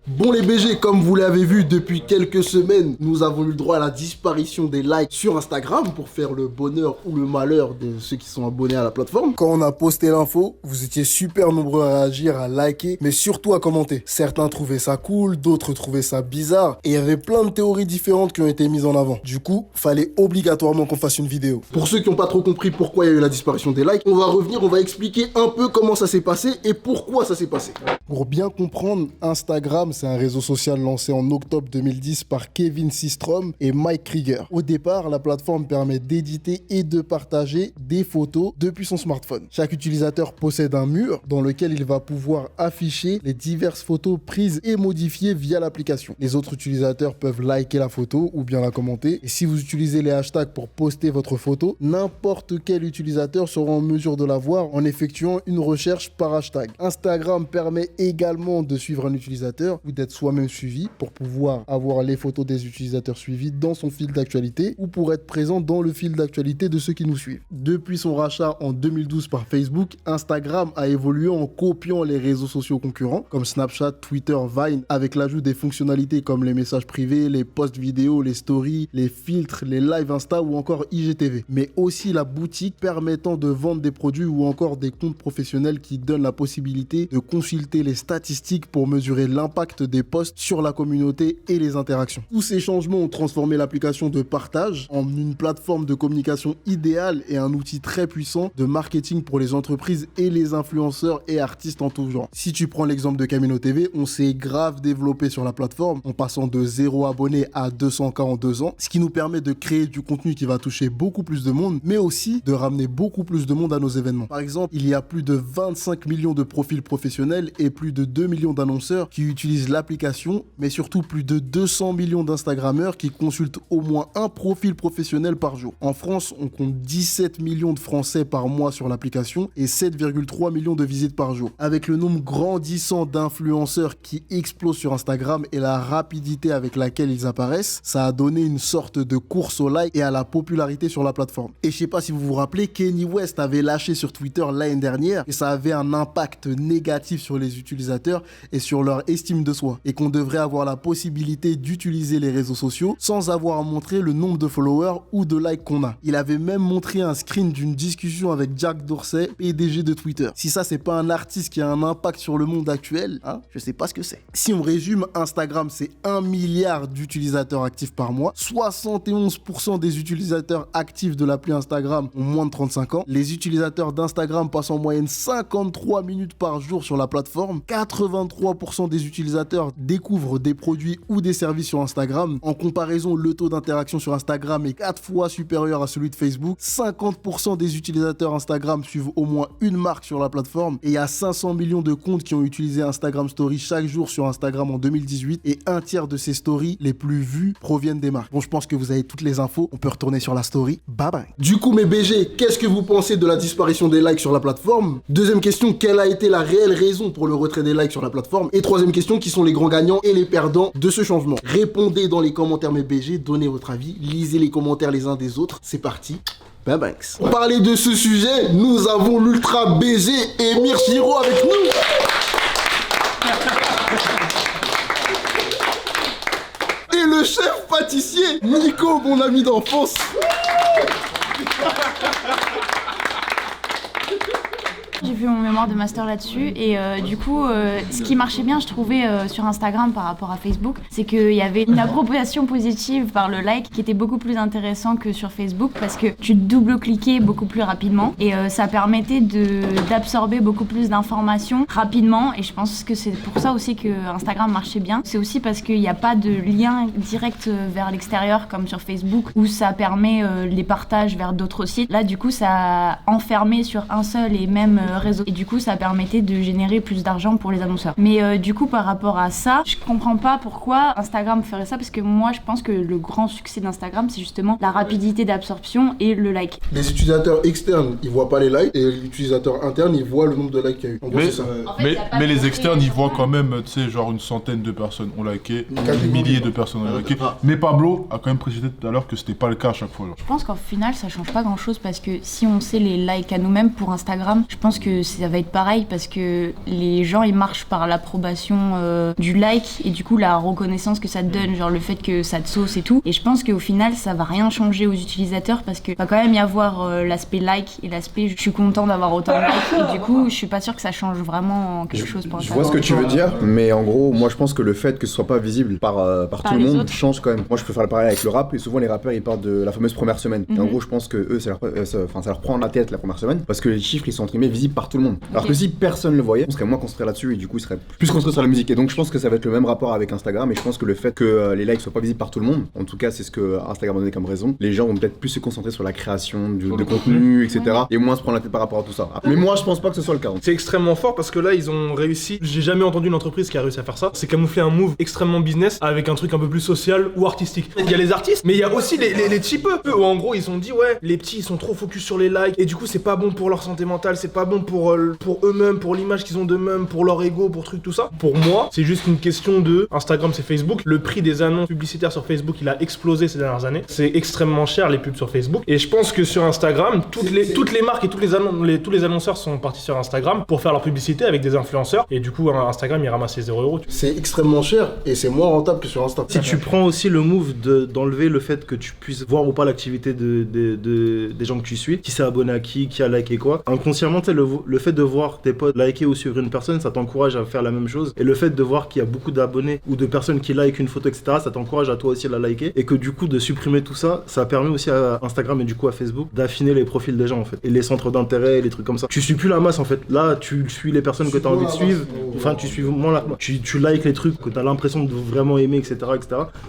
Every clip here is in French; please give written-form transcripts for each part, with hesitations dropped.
Bon les BG, comme vous l'avez vu depuis quelques semaines, nous avons eu le droit à la disparition des likes sur Instagram pour faire le bonheur ou le malheur de ceux qui sont abonnés à la plateforme. Quand on a posté l'info, vous étiez super nombreux à réagir, à liker, mais surtout à commenter. Certains trouvaient ça cool, d'autres trouvaient ça bizarre, et il y avait plein de théories différentes qui ont été mises en avant. Du coup, fallait obligatoirement qu'on fasse une vidéo. Pour ceux qui n'ont pas trop compris pourquoi il y a eu la disparition des likes, on va revenir, on va expliquer un peu comment ça s'est passé et pourquoi ça s'est passé. Pour bien comprendre, Instagram, c'est un réseau social lancé en octobre 2010 par Kevin Systrom et Mike Krieger. Au départ, la plateforme permet d'éditer et de partager des photos depuis son smartphone. Chaque utilisateur possède un mur dans lequel il va pouvoir afficher les diverses photos prises et modifiées via l'application. Les autres utilisateurs peuvent liker la photo ou bien la commenter. Et si vous utilisez les hashtags pour poster votre photo, n'importe quel utilisateur sera en mesure de la voir en effectuant une recherche par hashtag. Instagram permet également de suivre un utilisateur ou d'être soi-même suivi pour pouvoir avoir les photos des utilisateurs suivis dans son fil d'actualité ou pour être présent dans le fil d'actualité de ceux qui nous suivent. Depuis son rachat en 2012 par Facebook, Instagram a évolué en copiant les réseaux sociaux concurrents comme Snapchat, Twitter, Vine, avec l'ajout des fonctionnalités comme les messages privés, les posts vidéo, les stories, les filtres, les lives Insta ou encore IGTV. Mais aussi la boutique permettant de vendre des produits ou encore des comptes professionnels qui donnent la possibilité de consulter les statistiques pour mesurer l'impact des posts sur la communauté et les interactions. Tous ces changements ont transformé l'application de partage en une plateforme de communication idéale et un outil très puissant de marketing pour les entreprises et les influenceurs et artistes en tout genre. Si tu prends l'exemple de Camino TV, on s'est grave développé sur la plateforme en passant de 0 abonnés à 200K en 2 ans, ce qui nous permet de créer du contenu qui va toucher beaucoup plus de monde, mais aussi de ramener beaucoup plus de monde à nos événements. Par exemple, il y a plus de 25 millions de profils professionnels et plus de 2 millions d'annonceurs qui utilisent l'application, mais surtout plus de 200 millions d'Instagrammeurs qui consultent au moins un profil professionnel par jour. En France, on compte 17 millions de Français par mois sur l'application et 7,3 millions de visites par jour. Avec le nombre grandissant d'influenceurs qui explosent sur Instagram et la rapidité avec laquelle ils apparaissent, ça a donné une sorte de course au like et à la popularité sur la plateforme. Et je sais pas si vous vous rappelez, Kanye West avait lâché sur Twitter l'année dernière et ça avait un impact négatif sur les utilisateurs et sur leur estime de soi, et qu'on devrait avoir la possibilité d'utiliser les réseaux sociaux sans avoir à montrer le nombre de followers ou de likes qu'on a. Il avait même montré un screen d'une discussion avec Jack Dorsey, PDG de Twitter. Si ça c'est pas un artiste qui a un impact sur le monde actuel, je sais pas ce que c'est. Si on résume, Instagram c'est 1 milliard d'utilisateurs actifs par mois, 71% des utilisateurs actifs de l'appli Instagram ont moins de 35 ans, les utilisateurs d'Instagram passent en moyenne 53 minutes par jour sur la plateforme, 83% des utilisateurs découvrent des produits ou des services sur Instagram. En comparaison, le taux d'interaction sur Instagram est 4 fois supérieur à celui de Facebook. 50% des utilisateurs Instagram suivent au moins une marque sur la plateforme et il y a 500 millions de comptes qui ont utilisé Instagram Stories chaque jour sur Instagram en 2018 et un tiers de ces stories les plus vues proviennent des marques. Bon, je pense que vous avez toutes les infos, on peut retourner sur la story. Bye bye. Du coup, mes BG, qu'est-ce que vous pensez de la disparition des likes sur la plateforme? Deuxième question, quelle a été la réelle raison pour le retrait des likes sur la plateforme? Et troisième question, qui sont les grands gagnants et les perdants de ce changement? Répondez dans les commentaires mes BG, donnez votre avis, lisez les commentaires les uns des autres, c'est parti. Bye bye. Pour parler de ce sujet, nous avons l'ultra BG Emir Giro avec nous. Et le chef pâtissier Nico, mon ami d'enfance. J'ai fait mon mémoire de master là-dessus et du coup, ce qui marchait bien, je trouvais, sur Instagram par rapport à Facebook, c'est qu'il y avait une appropriation positive par le like qui était beaucoup plus intéressant que sur Facebook parce que tu double-cliquais beaucoup plus rapidement et ça permettait d'absorber beaucoup plus d'informations rapidement et je pense que c'est pour ça aussi que Instagram marchait bien. C'est aussi parce qu'il n'y a pas de lien direct vers l'extérieur comme sur Facebook où ça permet les partages vers d'autres sites. Là, du coup, ça a enfermé sur un seul et même réseau et du coup ça permettait de générer plus d'argent pour les annonceurs. Mais du coup par rapport à ça, je comprends pas pourquoi Instagram ferait ça parce que moi je pense que le grand succès d'Instagram c'est justement la rapidité d'absorption et le like. Les utilisateurs externes ils voient pas les likes et l'utilisateur interne il voit le nombre de likes qu'il y a eu. En gros, c'est ça. Mais les externes ils voient quand même, tu sais, genre une centaine de personnes ont liké, des milliers de personnes ont liké. Mais Pablo a quand même précisé tout à l'heure que c'était pas le cas à chaque fois. Je pense qu'en final ça change pas grand chose parce que si on sait les likes à nous-mêmes pour Instagram, je pense pense que ça va être pareil parce que les gens ils marchent par l'approbation du like et du coup la reconnaissance que ça te donne, genre le fait que ça te sauce et tout. Et je pense qu'au final ça va rien changer aux utilisateurs parce que va quand même y avoir l'aspect like et l'aspect je suis content d'avoir autant de likes et du coup je suis pas sûre que ça change vraiment quelque chose pour Je vois ce que tu veux dire, mais en gros moi je pense que le fait que ce soit pas visible par tout le monde change quand même. Moi je peux faire le parallèle avec le rap et souvent les rappeurs ils parlent de la fameuse première semaine. Et en gros je pense que eux ça leur prend la tête la première semaine parce que les chiffres ils sont entre guillemets visibles par tout le monde. Alors que si personne le voyait, on serait moins concentré là-dessus et du coup il serait plus concentré sur la musique. Et donc je pense que ça va être le même rapport avec Instagram et je pense que le fait que les likes soient pas visibles par tout le monde, en tout cas c'est ce que Instagram a donné comme raison, les gens vont peut-être plus se concentrer sur la création de contenu, etc. et moins se prendre la tête par rapport à tout ça. Mais moi je pense pas que ce soit le cas. C'est extrêmement fort parce que là ils ont réussi, j'ai jamais entendu une entreprise qui a réussi à faire ça, c'est camoufler un move extrêmement business avec un truc un peu plus social ou artistique. Il y a les artistes, mais il y a aussi les cheapeux où en gros ils ont dit ouais les petits ils sont trop focus sur les likes et du coup c'est pas bon pour leur santé mentale, c'est pas bon pour eux-mêmes, pour l'image qu'ils ont d'eux-mêmes, pour leur ego, pour truc tout ça. Pour moi c'est juste une question de Instagram c'est Facebook, le prix des annonces publicitaires sur Facebook il a explosé ces dernières années, c'est extrêmement cher les pubs sur Facebook et je pense que sur Instagram toutes les marques et tous les annonceurs sont partis sur Instagram pour faire leur publicité avec des influenceurs et du coup Instagram il ramasse les 0€. C'est extrêmement cher et c'est moins rentable que sur Insta. Si tu prends aussi le move d'enlever le fait que tu puisses voir ou pas l'activité des gens que tu suis, qui s'est abonné à qui a liké quoi, inconsciemment le fait de voir tes potes liker ou suivre une personne, ça t'encourage à faire la même chose et le fait de voir qu'il y a beaucoup d'abonnés ou de personnes qui likent une photo etc, ça t'encourage à toi aussi à la liker et que du coup de supprimer tout ça, ça permet aussi à Instagram et du coup à Facebook d'affiner les profils des gens en fait et les centres d'intérêt, les trucs comme ça. Tu suis plus la masse en fait, là tu suis les personnes que t'as envie de suivre, enfin tu suis moins tu likes les trucs que t'as l'impression de vraiment aimer etc.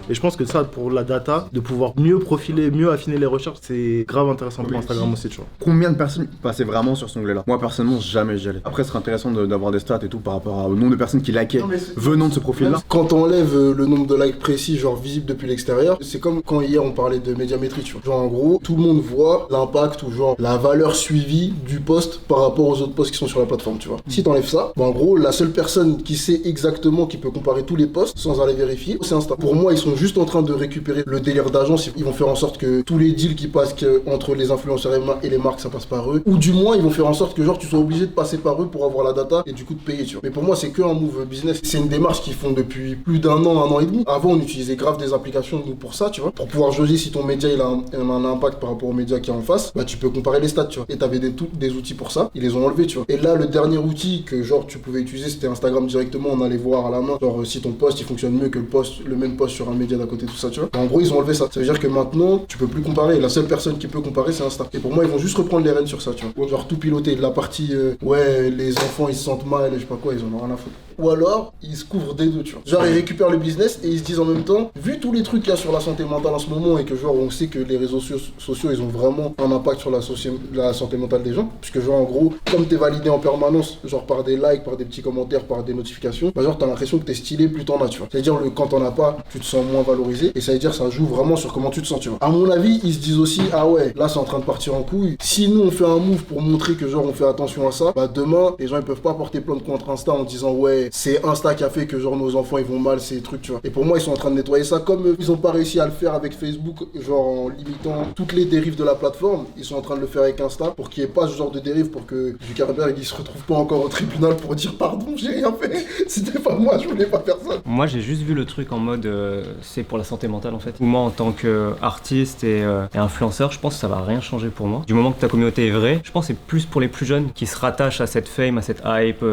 Et je pense que ça pour la data, de pouvoir mieux profiler, mieux affiner les recherches, c'est grave intéressant pour Instagram aussi tu vois. Combien de personnes passaient vraiment sur cet onglet là? Moi personnellement jamais j'y allais. Après ce serait intéressant d'avoir des stats et tout par rapport au nombre de personnes qui likaient venant de ce profil là. Quand on enlève le nombre de likes précis genre visible depuis l'extérieur, c'est comme quand hier on parlait de médiamétrie tu vois. Genre en gros tout le monde voit l'impact ou genre la valeur suivie du post par rapport aux autres posts qui sont sur la plateforme tu vois. Si t'enlèves ça, en gros la seule personne qui sait exactement, qui peut comparer tous les posts sans aller vérifier, c'est Insta. Pour moi ils sont juste en train de récupérer le délire d'agence, ils vont faire en sorte que tous les deals qui passent entre les influenceurs et les marques ça passe par eux, ou du moins ils vont faire en sorte que genre tu sois obligé de passer par eux pour avoir la data et du coup de payer tu vois. Mais pour moi c'est que un move business, c'est une démarche qu'ils font depuis plus d'un an et demi. Avant on utilisait grave des applications nous pour ça tu vois, pour pouvoir jauger si ton média il a un impact par rapport au média qui est en face, bah tu peux comparer les stats tu vois, et t'avais des outils pour ça, ils les ont enlevés tu vois. Et là le dernier outil que genre tu pouvais utiliser c'était Instagram directement, on allait voir à la main genre si ton post il fonctionne mieux que le même post sur un média d'à côté tout ça tu vois. En gros ils ont enlevé ça, ça veut dire que maintenant tu peux plus comparer, la seule personne qui peut comparer c'est Insta. Et pour moi ils vont juste reprendre les rênes sur ça tu vois, genre tout piloter, de la partie ouais les enfants ils se sentent mal et je sais pas quoi, ils en ont rien à foutre. Ou alors ils se couvrent des deux tu vois, genre ils récupèrent le business et ils se disent en même temps, vu tous les trucs qu'il y a sur la santé mentale en ce moment et que genre on sait que les réseaux sociaux ils ont vraiment un impact sur la santé mentale des gens, puisque genre en gros comme t'es validé en permanence genre par des likes, par des petits commentaires, par des notifications, bah genre t'as l'impression que t'es stylé plus t'en as tu vois, c'est à dire quand t'en as pas tu te sens moins valorisé et ça veut dire ça joue vraiment sur comment tu te sens tu vois. À mon avis ils se disent aussi ah ouais là c'est en train de partir en couille, si nous on fait un move pour montrer que genre on fait attention à ça, bah demain les gens ils peuvent pas porter plainte contre Insta en disant ouais c'est Insta qui a fait que genre nos enfants ils vont mal ces trucs tu vois. Et pour moi ils sont en train de nettoyer ça comme ils ont pas réussi à le faire avec Facebook genre en limitant toutes les dérives de la plateforme, ils sont en train de le faire avec Insta pour qu'il n'y ait pas ce genre de dérive, pour que Zuckerberg il se retrouve pas encore au tribunal pour dire pardon j'ai rien fait, c'était pas moi, je voulais pas faire ça. Moi j'ai juste vu le truc en mode c'est pour la santé mentale en fait. Moi en tant qu'artiste et influenceur, je pense que ça va rien changer pour moi. Du moment que ta communauté est vraie, je pense que c'est plus pour les plus jeunes qui se rattachent à cette fame, à cette hype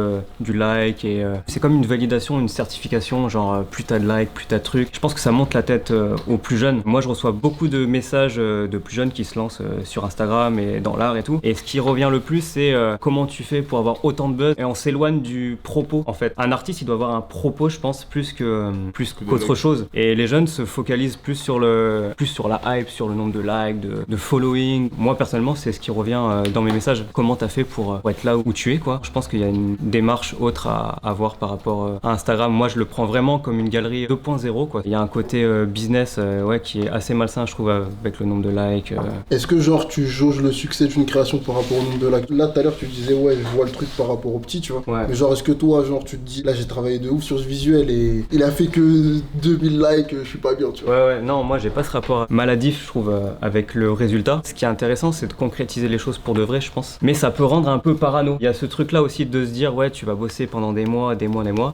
du like et c'est comme une validation, une certification, genre plus t'as de likes, plus t'as de trucs. Je pense que ça monte la tête aux plus jeunes. Moi je reçois beaucoup de messages de plus jeunes qui se lancent sur Instagram et dans l'art et tout. Et ce qui revient le plus c'est comment tu fais pour avoir autant de buzz, et on s'éloigne du propos en fait. Un artiste il doit avoir un propos je pense plus qu'autre chose. Et les jeunes se focalisent plus sur la hype, sur le nombre de likes, de following. Moi personnellement c'est ce qui revient dans mes messages. Comment t'as fait pour être là où tu es quoi. Je pense qu'il y a une démarche autre à avoir par rapport à Instagram. Moi je le prends vraiment comme une galerie 2.0 quoi. Il y a un côté business ouais, qui est assez malsain je trouve avec le nombre de likes. Est-ce que genre tu jauges le succès d'une création par rapport au nombre de likes? Là tout à l'heure tu disais ouais je vois le truc par rapport au petit tu vois. Ouais. Mais genre est-ce que toi genre tu te dis là j'ai travaillé de ouf sur ce visuel et il a fait que 2000 likes, je suis pas bien tu vois. Ouais non moi j'ai pas ce rapport maladif je trouve avec le résultat. Ce qui est intéressant c'est de concrétiser les choses pour de vrai je pense. Mais ça peut rendre rendre un peu parano. Il y a ce truc là aussi de se dire ouais tu vas bosser pendant des mois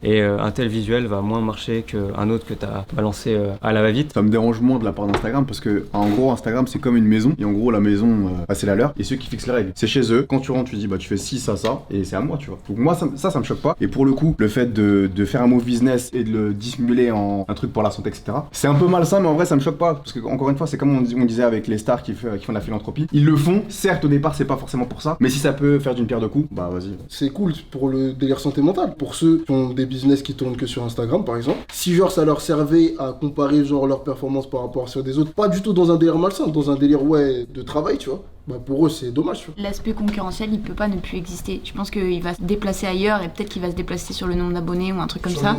et un tel visuel va moins marcher qu'un autre que t'as balancé à la va-vite. Ça me dérange moins de la part d'Instagram parce que en gros Instagram c'est comme une maison et en gros la maison c'est la leur et ceux qui fixent les règles. C'est chez eux, quand tu rentres tu dis bah tu fais ci ça et c'est à moi tu vois. Donc moi ça me choque pas et pour le coup le fait de faire un move business et de le dissimuler en un truc pour la santé etc. C'est un peu malsain mais en vrai ça me choque pas parce que encore une fois c'est comme on disait avec les stars qui font de la philanthropie. Ils le font, certes au départ c'est pas forcément pour ça mais si ça peut faire d'une pierre deux coups bah vas-y. C'est cool pour le délire santé mentale. Pour ceux qui ont des business qui tournent que sur Instagram par exemple, si genre ça leur servait à comparer genre leur performance par rapport à ceux des autres, pas du tout dans un délire malsain, dans un délire de travail tu vois. Bah pour eux c'est dommage tu vois. L'aspect concurrentiel il peut pas ne plus exister. Je pense qu'il va se déplacer ailleurs et peut-être qu'il va se déplacer sur le nombre d'abonnés ou un truc comme ça.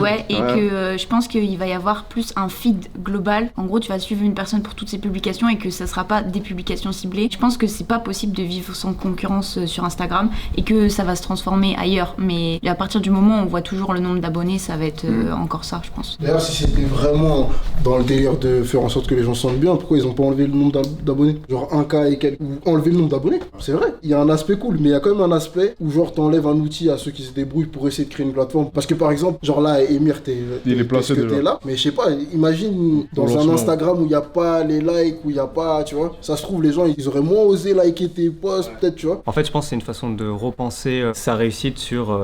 Ouais et que je pense qu'il va y avoir plus un feed global. En gros tu vas suivre une personne pour toutes ses publications et que ça sera pas des publications ciblées. Je pense que c'est pas possible de vivre sans concurrence sur Instagram et que ça va se transformer ailleurs. Mais à partir du moment où on voit toujours le nombre d'abonnés ça va être encore ça je pense. D'ailleurs si c'était vraiment dans le délire de faire en sorte que les gens se sentent bien, pourquoi ils ont pas enlevé le nombre d'abonnés? Genre 1K ou enlever le nombre d'abonnés. C'est vrai, il y a un aspect cool, mais il y a quand même un aspect où genre t'enlèves un outil à ceux qui se débrouillent pour essayer de créer une plateforme. Parce que par exemple, genre là, Emir, il est placé t'es là, mais je sais pas, imagine dans un Instagram où il n'y a pas les likes, où il n'y a pas, tu vois, ça se trouve les gens ils auraient moins osé liker tes posts, peut-être, tu vois. En fait, je pense que c'est une façon de repenser sa réussite sur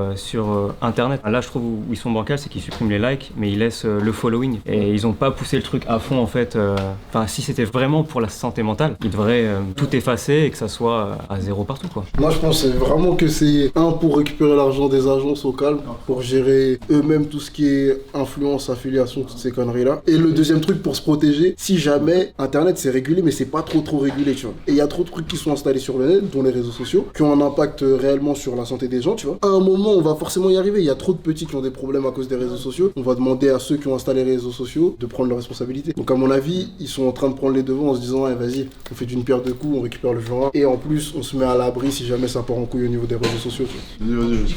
Internet. Là, je trouve où ils sont bancals, c'est qu'ils suppriment les likes, mais ils laissent le following. Et ils ont pas poussé le truc à fond, en fait. Enfin, si c'était vraiment pour la santé mentale, ils devraient tout effacer et que ça soit à zéro partout, quoi. Moi, je pense vraiment que c'est pour récupérer l'argent des agences au calme, pour gérer eux-mêmes tout ce qui est influence, affiliation, toutes ces conneries-là. Et le deuxième truc pour se protéger, si jamais Internet c'est régulé, mais c'est pas trop régulé, tu vois. Et il y a trop de trucs qui sont installés sur le net, dont les réseaux sociaux, qui ont un impact réellement sur la santé des gens, tu vois. À un moment, on va forcément y arriver. Il y a trop de petits qui ont des problèmes à cause des réseaux sociaux. On va demander à ceux qui ont installé les réseaux sociaux de prendre leurs responsabilités. Donc à mon avis, ils sont en train de prendre les devants en se disant, ouais, vas-y, on fait d'une pierre deux coups, on récupère le genre. Et en plus, on se met à l'abri si jamais ça part en couille au niveau des réseaux sociaux. Tu dis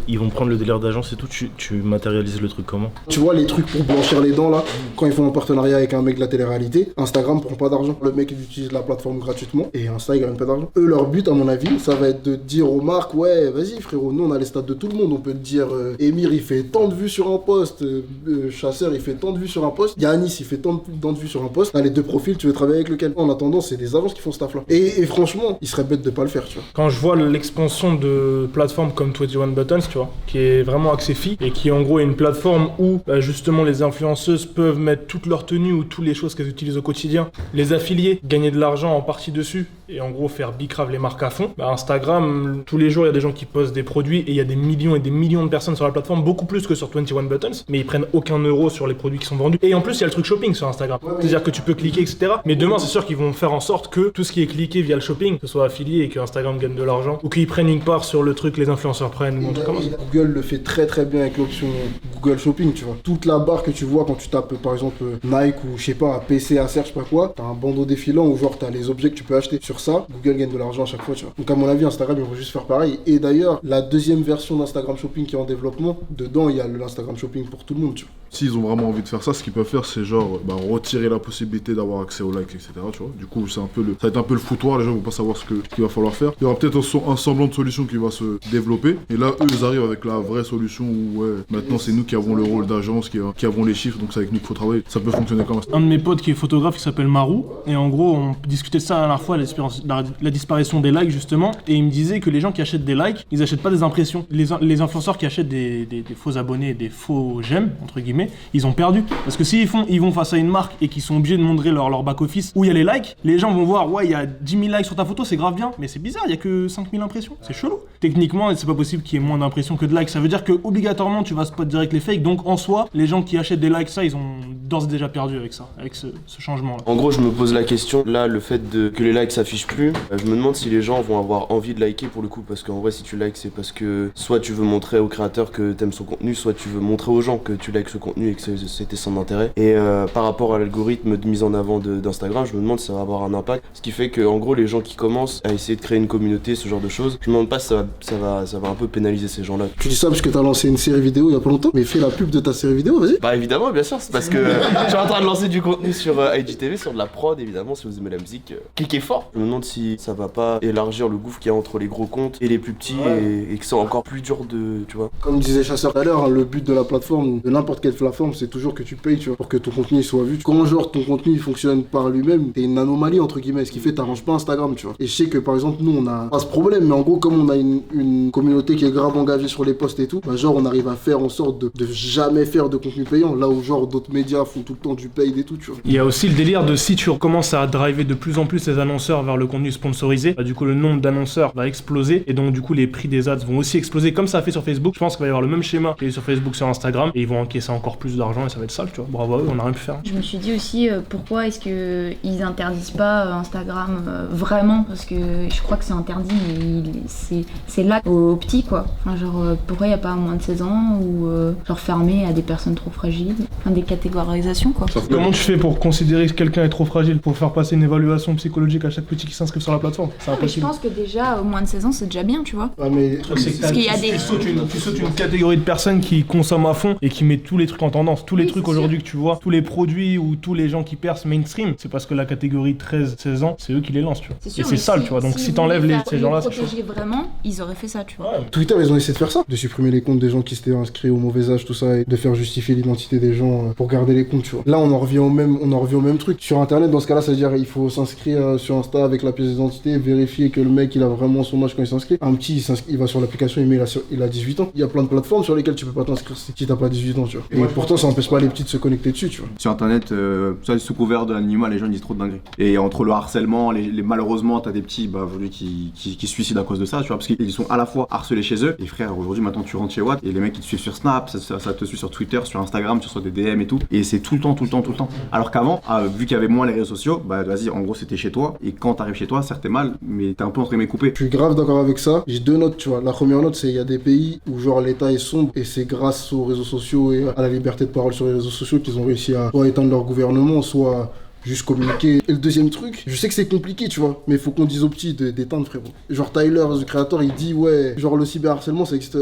qu'ils vont prendre le délire d'agence et tout, tu matérialises le truc comment? Tu vois les trucs pour blanchir les dents là, quand ils font un partenariat avec un mec de la télé-réalité, Instagram prend pas d'argent. Le mec il utilise la plateforme gratuitement et Insta il gagne pas d'argent. Eux leur but à mon avis, ça va être de dire aux marques, ouais vas-y frérot, nous on a les stats de tout le monde, on peut te dire Emir il fait tant de vues sur un post, Chasseur il fait tant de vues sur un post, Yanis il fait tant de vues sur un post, t'as les deux profils, tu veux travailler avec lequel? En attendant c'est des agences qui font ce taf là. Et franchement, il serait bête de pas le faire, tu vois. Quand je vois l'expansion de plateformes comme 21 Buttons, tu vois, qui est vraiment axée filles et qui en gros est une plateforme où justement les influenceuses peuvent mettre toutes leurs tenues ou toutes les choses qu'elles utilisent au quotidien, les affiliés, gagner de l'argent en partie dessus et en gros faire bicrave les marques à fond. Instagram, tous les jours il y a des gens qui postent des produits et il y a des millions et des millions de personnes sur la plateforme, beaucoup plus que sur 21 Buttons, mais ils prennent aucun euro sur les produits qui sont vendus. Et en plus il y a le truc shopping sur Instagram, c'est-à-dire que tu peux cliquer etc. Mais demain c'est sûr qu'ils vont faire en sorte que tout ce qui est cliqué via le shopping, que ce soit affilié et que Instagram gagne de l'argent, ou qu'ils prennent une part sur le truc que les influenceurs prennent ou un truc comme ça. Google le fait très bien avec l'option Google Shopping, tu vois. Toute la barre que tu vois quand tu tapes par exemple Nike ou je sais pas, PC, Acer, je sais pas quoi, t'as un bandeau défilant où genre t'as les objets que tu peux acheter. Sur ça, Google gagne de l'argent à chaque fois, tu vois. Donc à mon avis, Instagram ils vont juste faire pareil. Et d'ailleurs, la deuxième version d'Instagram Shopping qui est en développement, dedans il y a l'Instagram Shopping pour tout le monde, tu vois. S'ils ont vraiment envie de faire ça, ce qu'ils peuvent faire, c'est genre retirer la possibilité d'avoir accès aux likes, etc. Tu vois. Du coup, ça va être un peu le foutoir, les gens vont pas savoir ce qu'il va falloir faire. Il y aura peut-être un semblant de solution qui va se développer. Et là, eux, ils arrivent avec la vraie solution où, ouais, maintenant c'est nous qui avons le rôle d'agence, qui avons les chiffres, donc c'est avec nous qu'il faut travailler. Ça peut fonctionner comme ça. Un de mes potes qui est photographe, qui s'appelle Marou, et en gros, on discutait de ça la dernière fois, la disparition des likes, justement, et il me disait que les gens qui achètent des likes, ils achètent pas des impressions. Les influenceurs qui achètent des faux abonnés, des faux j'aime, entre guillemets, ils ont perdu. Parce que s'ils vont face à une marque et qu'ils sont obligés de montrer leur back-office où il y a les likes, les gens vont voir, ouais, il y a 10 000 likes sur ta photo, c'est grave bien, mais c'est bizarre, il y a que 5 000 impressions, c'est chelou. Techniquement, c'est pas possible qu'il y ait moins d'impressions que de likes, ça veut dire que obligatoirement tu vas spot direct les fakes, donc en soi, les gens qui achètent des likes, ça, ils ont d'ores et déjà perdu avec ça, avec ce changement-là. En gros, je me pose la question, là, le fait que les likes s'affichent plus, je me demande si les gens vont avoir envie de liker pour le coup, parce qu'en vrai, si tu likes, c'est parce que soit tu veux montrer au créateur que t'aimes son contenu, soit tu veux montrer aux gens que tu likes ce contenu et que c'était son intérêt. Et par rapport à l'algorithme de mise en avant d'Instagram, je me demande si ça va avoir un impact, ce qui fait que en gros, les gens qui commencent à essayer de créer une communauté, ce genre de choses, je me demande pas si ça va un peu pénaliser ces gens-là. Tu dis ça parce que t'as lancé une série vidéo il y a pas longtemps, mais fais la pub de ta série vidéo, vas-y. Bah évidemment, bien sûr, c'est parce que Je suis en train de lancer du contenu sur IGTV, sur de la prod évidemment. Si vous aimez la musique, cliquez fort. Je me demande si ça va pas élargir le gouffre qu'il y a entre les gros comptes et les plus petits et que c'est encore plus dur de, tu vois. Comme disait Chasseur tout à l'heure, hein, le but de la plateforme, de n'importe quelle plateforme, c'est toujours que tu payes, tu vois, pour que ton contenu soit vu. Quand genre ton contenu fonctionne par lui-même, t'es une anomalie entre guillemets, ce qui fait t'arranges pas Instagram, tu vois. Et je sais que par exemple nous on a pas ce problème, mais en gros comme on a une communauté qui est grave engagée sur les posts et tout, bah genre on arrive à faire en sorte de jamais faire de contenu payant, là où genre d'autres médias font tout le temps du paid et tout, tu vois. Il y a aussi le délire de si tu commences à driver de plus en plus les annonceurs vers le contenu sponsorisé, bah, du coup le nombre d'annonceurs va exploser et donc du coup les prix des ads vont aussi exploser comme ça a fait sur Facebook. Je pense qu'il va y avoir le même schéma qu'il y a eu sur Facebook, sur Instagram et ils vont encaisser encore plus d'argent et ça va être sale, tu vois. Bravo à eux, on n'a rien pu faire. Je me suis dit aussi pourquoi est-ce qu'ils interdisent pas Instagram vraiment, parce que je crois que c'est interdit mais c'est là aux petits quoi. Enfin, genre pourquoi il n'y a pas moins de 16 ans ou genre fermé à des personnes trop fragiles, enfin des catégorisations quoi. Comment tu fais pour considérer que quelqu'un est trop fragile pour faire passer une évaluation psychologique à chaque petit qui s'inscrit sur la plateforme? C'est Mais je impossible. pense que déjà au moins de 16 ans c'est déjà bien, tu vois. Ouais, mais Parce qu'il y a des... Tu sautes une catégorie de personnes qui consomment à fond et qui met tous les trucs en tendance. Tous les Oui, trucs c'est aujourd'hui que tu vois, tous les produits ou tous les gens qui percent mainstream, c'est parce que la catégorie 13-16 ans, c'est eux qui les lancent, tu vois. C'est sûr, Et c'est mais sale, tu vois. Donc si t'enlèves ces gens-là, c'est chaud. protéger vraiment, ils auraient fait ça, tu vois. Twitter, ils ont essayé de faire ça, de supprimer les comptes des gens qui s'étaient inscrits au mauvais âge, tout ça, et de faire justifier l'identité des gens pour garder les comptes, tu vois. Là, on en revient au même truc. Sur Internet, dans ce cas-là, ça veut dire il faut s'inscrire sur Insta avec la pièce d'identité, vérifier que le mec, il a vraiment son âge quand il s'inscrit. Un petit, il va sur l'application, il a 18 ans. Il y a plein de plateformes sur lesquelles tu peux pas t'inscrire si t'as pas 18 ans, tu vois. Et pourtant, ça empêche pas les petits de se connecter dessus, tu vois. Sur internet, ça, sous couvert de l'anonymat, les gens disent trop de dingueries. Et entre le harcèlement, malheureusement, t'as des petits aujourd'hui qui se suicident à cause de ça, tu vois, parce qu'ils sont à la fois harcelés chez eux. Et frère, aujourd'hui, maintenant, tu rentres chez Watt et les mecs qui te suivent sur Snap, ça te suit sur Twitter, sur Instagram, tu reçois des DM et tout. Et c'est tout le temps. Alors qu'avant, vu qu'il y avait moins les réseaux sociaux, bah vas-y, en gros, c'était chez toi. Et quand t'arrives chez toi, certes, t'es mal, mais t'es un peu entre guillemets coupé. Je suis grave d'accord avec ça. J'ai deux notes, tu vois. La première note, c'est il y a des pays où genre l'État est sombre et c'est grâce aux réseaux sociaux et à la liberté de parole sur les réseaux sociaux qu'ils ont réussi à soit éteindre leur gouvernement, soit juste communiquer. Et le deuxième truc, je sais que c'est compliqué, tu vois, mais il faut qu'on dise aux petits d'éteindre, frérot. Genre Tyler, le créateur, il dit ouais, genre le cyberharcèlement, ça existe,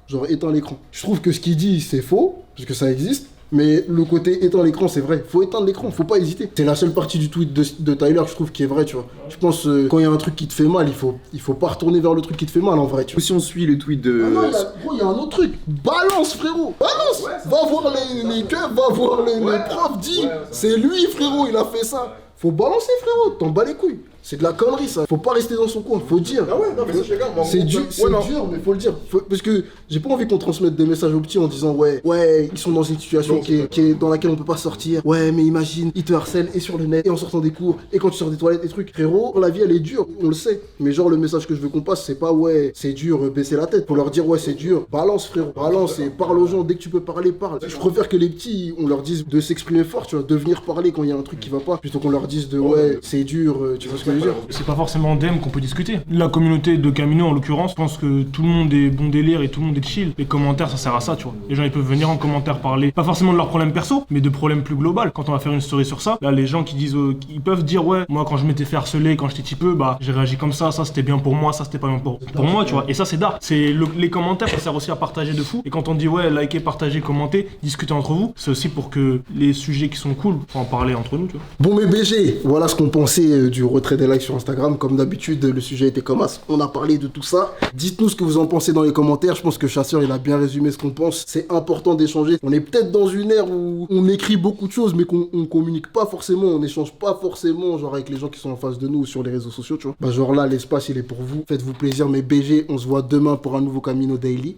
genre éteins l'écran. Je trouve que ce qu'il dit, c'est faux, parce que ça existe. Mais le côté éteindre l'écran, c'est vrai. Faut éteindre l'écran, faut pas hésiter. C'est la seule partie du tweet de Tyler, je trouve, qui est vrai, tu vois. Je pense quand il y a un truc qui te fait mal, il faut pas retourner vers le truc qui te fait mal en vrai, tu vois. Si on suit le tweet de. Ah non, il y a un autre truc. Balance, frérot. Balance. Va voir les keufs, va voir les profs, dis. C'est lui, frérot, il a fait ça. Faut balancer, frérot. T'en bats les couilles. C'est de la connerie, ça. Faut pas rester dans son coin, faut dire. Ah ouais, non, mais ça, je suis d'accord. C'est dur, mais faut le dire. Parce que j'ai pas envie qu'on transmette des messages aux petits en disant ouais, ils sont dans une situation qui est dans laquelle on peut pas sortir. Ouais, mais imagine, ils te harcèlent et sur le net, et en sortant des cours, et quand tu sors des toilettes, des trucs. Frérot, la vie elle est dure, on le sait. Mais genre, le message que je veux qu'on passe, c'est pas ouais, c'est dur, baisser la tête. Faut leur dire ouais, c'est dur. Balance, frérot. Balance et parle aux gens. Dès que tu peux parler, parle. Je préfère que les petits, on leur dise de s'exprimer fort, tu vois, de venir parler quand il y a un truc qui va pas, plutôt qu'on leur dise de ouais, c'est dur, tu vois ce que je veux dire. C'est pas forcément en DM qu'on peut discuter. La communauté de Camino en l'occurrence, je pense que tout le monde est bon délire et tout le monde est chill. Les commentaires, ça sert à ça, tu vois. Les gens ils peuvent venir en commentaire parler, pas forcément de leurs problèmes perso, mais de problèmes plus global. Quand on va faire une story sur ça, là les gens qui disent, ils peuvent dire ouais, moi quand je m'étais fait harceler, quand j'étais petit peu, bah j'ai réagi comme ça c'était bien pour moi, ça c'était pas bien pour moi, tu vois. Et ça c'est d'art. C'est les commentaires, ça sert aussi à partager de fou. Et quand on dit ouais, likez, partagez, commentez, discutez entre vous, c'est aussi pour que les sujets qui sont cool, faut en parler entre nous, tu vois. Bon mais BG, voilà ce qu'on pensait du retrait des likes sur Instagram. Comme d'habitude, le sujet était comme as. On a parlé de tout ça. Dites-nous ce que vous en pensez dans les commentaires. Je pense que Chasseur, il a bien résumé ce qu'on pense. C'est important d'échanger. On est peut-être dans une ère où on écrit beaucoup de choses, mais qu'on communique pas forcément, on n'échange pas forcément, genre avec les gens qui sont en face de nous sur les réseaux sociaux, tu vois. Bah genre là, l'espace, il est pour vous. Faites-vous plaisir, mais BG, on se voit demain pour un nouveau Camino Daily.